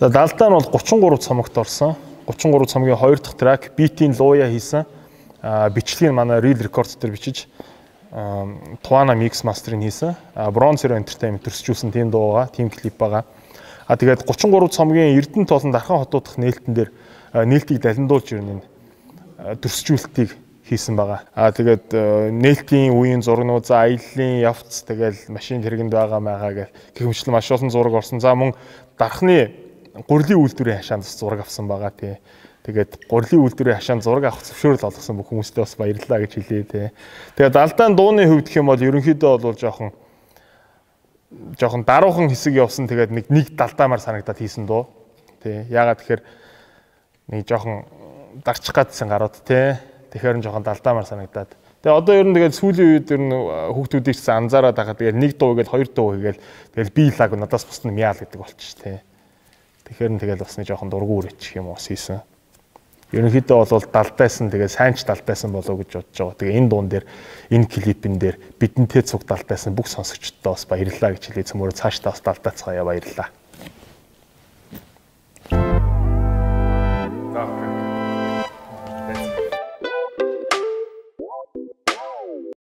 За далдаа нь бол 33 цомогт орсон. 33 цомгийн 2 дахь трак битийн лууя хийсэн. Бичлэгийг манай Real Records дээр бичиж Tuana Mix Master-ыг хийсэн. Bronze Hero Entertainment төрсчүүлсэн тийм дуу байгаа, тийм клип байгаа. Тэгээд 33 цомгийн Эрдэнэ толон Дархан хотуудах нээлтэн дээр нээлтийг далиндуулж ирнэ төрсчүүлэлтийг хийсэн байгаа. Тэгээд нээлтийн үеийн зургнууд, за аяллаа явц, тэгэл машин хэрэгэнд байгаа гэх гихмчлэн маш олон зураг орсон. За мөн дархны гурилын үйлдвэрийн хашаанд зураг авсан байгаа тий. Тэгээд гурилын үйлдвэрийн хашаанд зураг авах зөвшөөрөл олгосон бүх хүмүүстээ бас баярлалаа гэж хэлье тий. Тэгээд алдаан дууны хувьд гэх юм бол ерөнхийдөө бол жоохон даруухан хэсэг явсан. Тэгээд нэг далдаамаар санагдаад хийсэн дуу. Тий. Яагаад тэгэхээр нэг жоохон дарчих гадсан гарууд тий. Тэгэхээр нь жоохон далдаамаар санагдаад. Тэгээ одоо ер нь тэгээд сүүлийн үед ер нь хүүхдүүдийг ч анзаараад байгаа. Тэгээд нэг дуу гээд хоёр дуу хийгээл тэгэл би лаг надаас бусд нь мяал гэдэг болчих тий. Тэгэхээр нь тэгэл бас нэг жоохон дургу үрээчих юм уус хийсэн. Ерөнхийдөө бол далдайсан тэгээд сайнч далдайсан болов гэж бодож байгаа. Тэгээ энэ дуун дээр энэ клипэн дээр бидэнтэй цуг далдайсан бүх сонсогчдод бас баярлалаа гэж хэлээ. Цөмөр цаашдаа бас далдайцгаая баярлалаа.